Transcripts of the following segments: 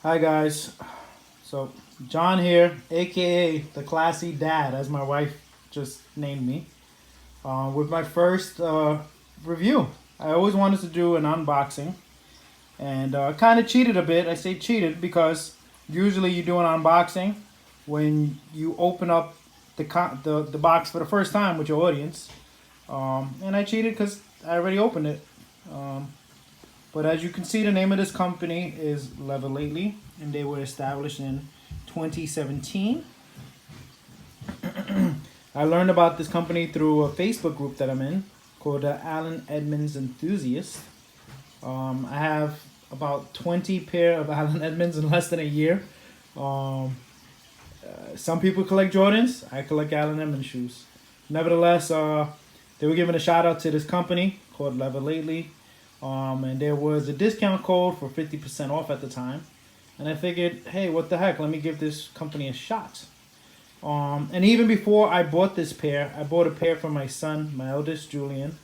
Hi guys, so John here, aka the classy dad, as my wife just named me, with my first review. I always wanted to do an unboxing, and kind of cheated a bit. I say cheated because usually you do an unboxing when you open up the box for the first time with your audience, and I cheated because I already opened it. Um, but as you can see, the name of this company is Lately, and they were established in 2017. I learned about this company through a Facebook group that I'm in called Allen Edmonds Enthusiast. I have about 20 pair of Allen Edmonds in less than a year. Um, some people collect Jordans. I collect Allen Edmonds shoes. Nevertheless, they were giving a shout out to this company called Lately. And there was a discount code for 50% off at the time. And I figured, hey, what the heck? Let me give this company a shot. And even before I bought this pair, I bought a pair for my son, my eldest, Julian,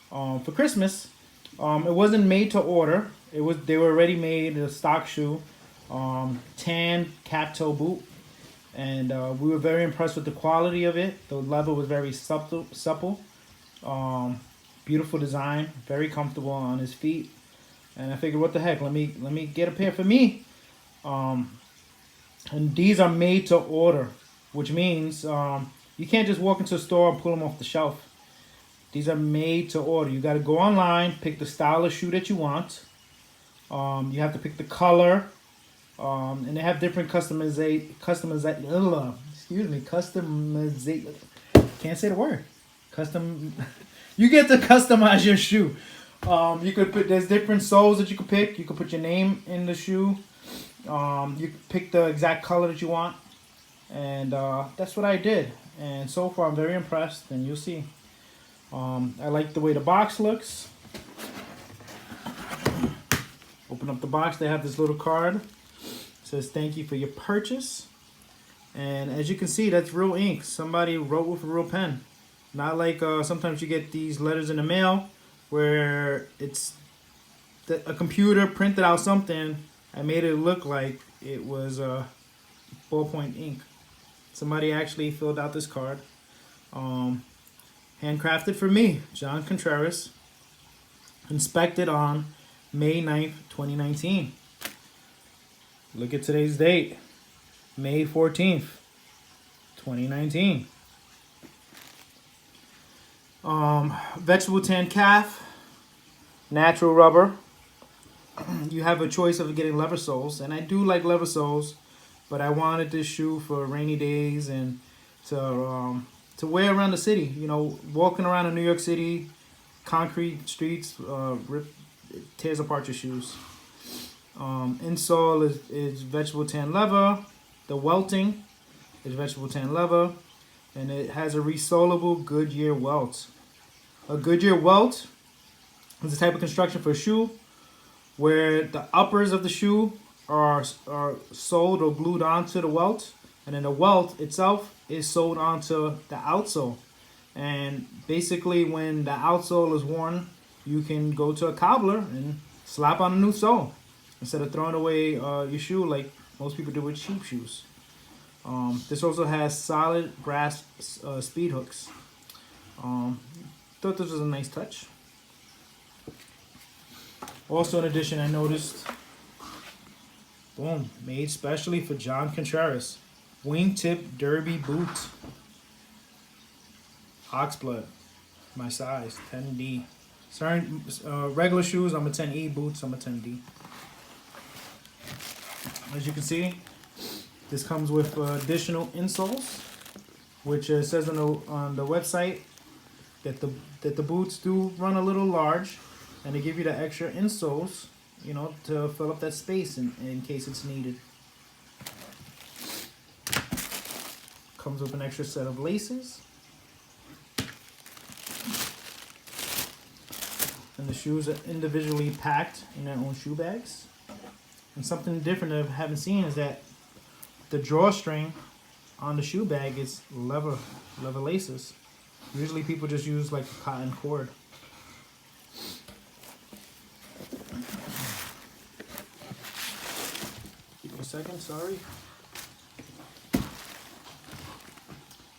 for Christmas. It wasn't made to order. They were already made, a stock shoe, tan cap toe boot. And we were very impressed with the quality of it. The leather was very supple. Beautiful design, very comfortable on his feet, and I figured, what the heck? Let me get a pair for me. And these are made to order, which means you can't just walk into a store and pull them off the shelf. These are made to order. You got to go online, pick the style of shoe that you want. You have to pick the color, and they have different customization. Can't say the word. Custom. You get to customize your shoe. You could put there's different soles that you could pick. You could put your name in the shoe. You could pick the exact color that you want, and that's what I did. And so far, I'm very impressed. And you'll see. I like the way the box looks. Open up the box. They have this little card. It says "Thank you for your purchase." And as you can see, that's real ink. Somebody wrote with a real pen. Not like sometimes you get these letters in the mail where it's a computer printed out something. I made it look like it was ballpoint ink. Somebody actually filled out this card. Handcrafted for me, John Contreras. Inspected on May 9th, 2019. Look at today's date. May 14th, 2019. Vegetable tan calf, natural rubber. You have a choice of getting leather soles, and I do like leather soles, but I wanted this shoe for rainy days and to wear around the city. You know, walking around in New York City, concrete streets, it tears apart your shoes. Insole is vegetable tan leather. The welting is vegetable tan leather, and it has a resolable Goodyear welt. A Goodyear welt is a type of construction for a shoe where the uppers of the shoe are sewed or glued onto the welt, and then the welt itself is sewed onto the outsole. And basically, when the outsole is worn, you can go to a cobbler and slap on a new sole instead of throwing away your shoe like most people do with cheap shoes. This also has solid brass speed hooks. Thought this was a nice touch. Also, in addition, I noticed, boom, made specially for John Contreras, Wingtip Derby Boot. Oxblood, my size, 10D. Certain regular shoes, I'm a 10E. Boots, I'm a 10D. As you can see, this comes with additional insoles, which says on the website that the boots do run a little large, and they give you the extra insoles, you know, to fill up that space in case it's needed. Comes with an extra set of laces, and the shoes are individually packed in their own shoe bags. And something different that I haven't seen is that the drawstring on the shoe bag is leather laces. Usually people just use like a cotton cord. second, sorry.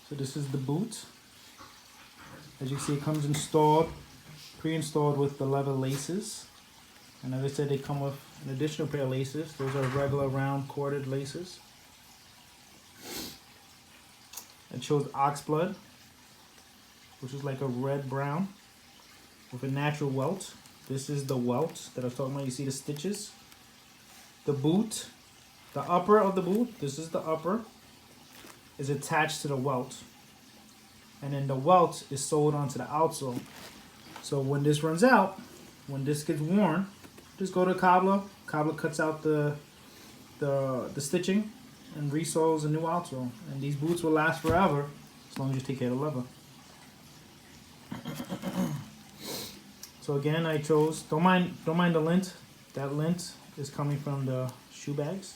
So this is the boot. As you see, it comes installed, pre-installed with the leather laces. And as I said, they come with an additional pair of laces. Those are regular round corded laces. It shows oxblood, which is like a red-brown with a natural welt. This is the welt that I was talking about. You see the stitches. The boot, the upper of the boot, this is the upper, is attached to the welt. And then the welt is sewed onto the outsole. So when this runs out, when this gets worn, just go to cobbler. Cobbler cuts out the stitching and resews a new outsole. And these boots will last forever as long as you take care of the leather. So again, I chose, don't mind the lint. That lint is coming from the shoe bags.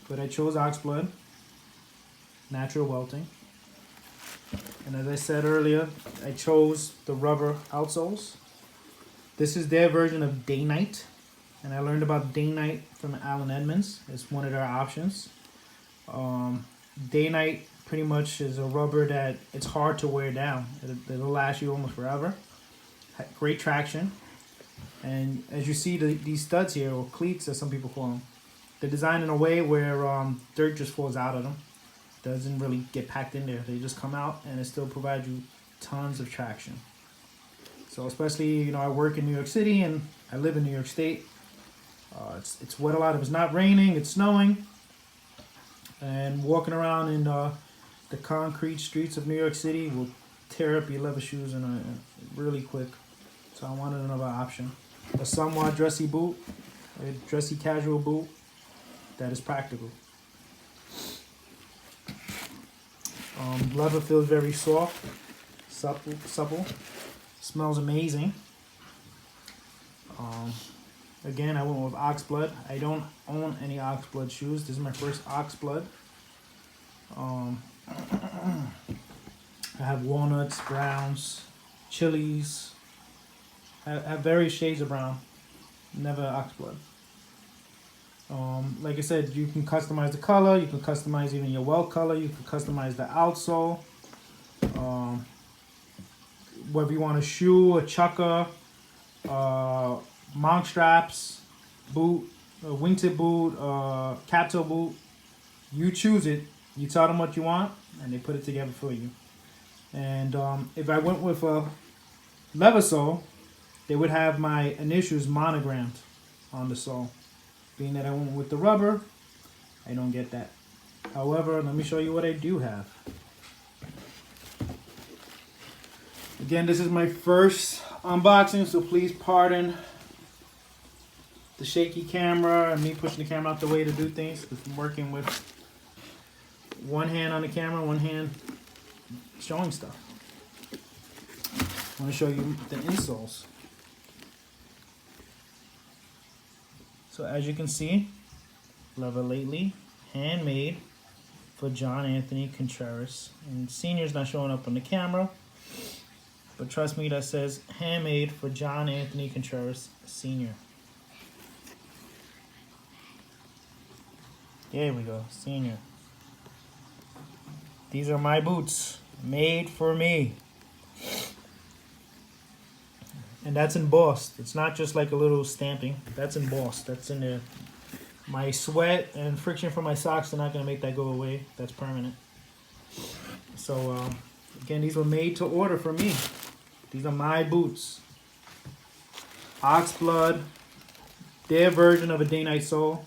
But I chose oxblood, natural welting. And as I said earlier, I chose the rubber outsoles. This is their version of Day Night. And I learned about Day Night from Allen Edmonds. It's one of their options. Day Night pretty much is a rubber that it's hard to wear down. It'll last you almost forever. Great traction. And as you see these studs here, or cleats as some people call them, they're designed in a way where dirt just falls out of them. Doesn't really get packed in there. They just come out and it still provides you tons of traction. So especially, you know, I work in New York City and I live in New York State. It's wet a lot. If it's not raining, it's snowing. And walking around in the concrete streets of New York City will tear up your leather shoes really quick. So I wanted another option. A somewhat dressy boot, a dressy casual boot that is practical. Leather feels very soft, supple, smells amazing. Again, I went with oxblood. I don't own any oxblood shoes. This is my first oxblood. I have walnuts, browns, chilies. I have various shades of brown. Never oxblood. Like I said, you can customize the color. You can customize even your welt color. You can customize the outsole. Whether you want a shoe, a chucker, monk straps, boot, a wingtip boot, cattail boot, you choose it. You tell them what you want, and they put it together for you. And if I went with a leather sole, they would have my initials monogrammed on the sole. Being that I went with the rubber, I don't get that. However, let me show you what I do have. Again, this is my first unboxing, so please pardon the shaky camera and me pushing the camera out the way to do things. I'm working with one hand on the camera, one hand showing stuff. I want to show you the insoles. So as you can see, leather Lately, handmade for John Anthony Contreras. And senior's not showing up on the camera, but trust me, that says handmade for John Anthony Contreras Senior. There we go, senior. These are my boots, made for me. And that's embossed. It's not just like a little stamping. That's embossed. That's in there. My sweat and friction from my socks are not going to make that go away. That's permanent. So, again, these were made to order for me. These are my boots. Oxblood, their version of a Day Night sole.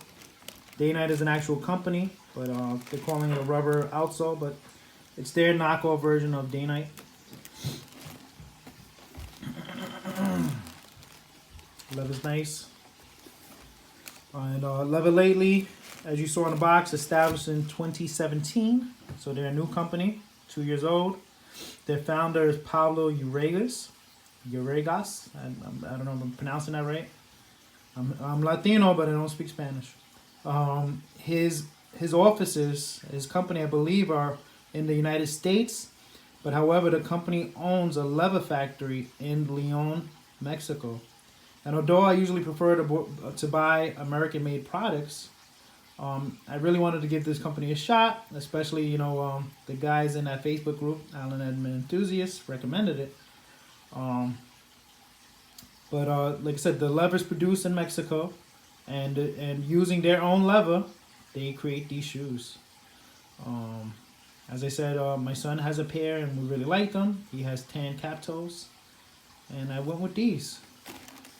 Day Night is an actual company, but they're calling it a rubber outsole, but it's their knockoff version of Day Night. Leather's nice. And Leather Lately, as you saw in the box, established in 2017. So they're a new company, 2 years old. Their founder is Pablo Uregas. I don't know if I'm pronouncing that right. I'm Latino, but I don't speak Spanish. His offices, his company, I believe, are in the United States. But however, the company owns a leather factory in León, Mexico. And although I usually prefer to buy American-made products, I really wanted to give this company a shot, especially, the guys in that Facebook group, Allen Edmond Enthusiasts, recommended it. But like I said, the lever's produced in Mexico, and using their own lever, they create these shoes. Um, as I said, my son has a pair, and we really like them. He has tan cap toes, and I went with these.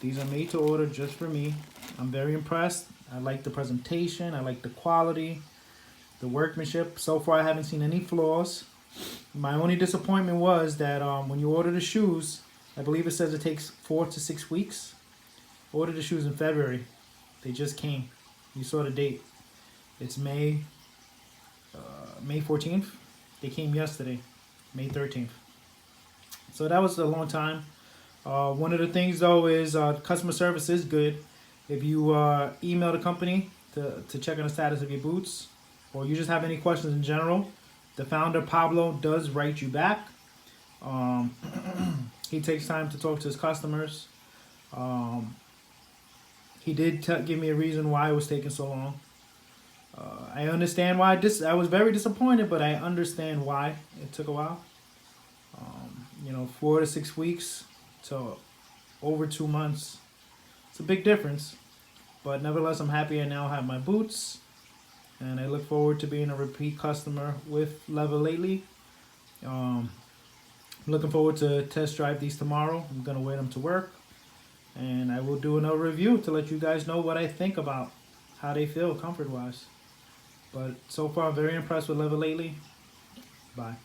These are made to order just for me. I'm very impressed. I like the presentation. I like the quality, the workmanship. So far, I haven't seen any flaws. My only disappointment was that when you order the shoes, I believe it says it takes 4 to 6 weeks. Ordered the shoes in February. They just came. You saw the date. It's May 14th. They came yesterday, May 13th. So that was a long time. One of the things though is customer service is good. If you email the company to check on the status of your boots, or you just have any questions in general, the founder Pablo does write you back. He takes time to talk to his customers. He did give me a reason why it was taking so long. I understand why I was very disappointed, but I understand why it took a while. 4 to 6 weeks to over 2 months. It's a big difference. But nevertheless, I'm happy I now have my boots. And I look forward to being a repeat customer with Lately. Looking forward to test drive these tomorrow. I'm going to wear them to work. And I will do another review to let you guys know what I think about how they feel comfort-wise. But so far, I'm very impressed with Lately. Bye.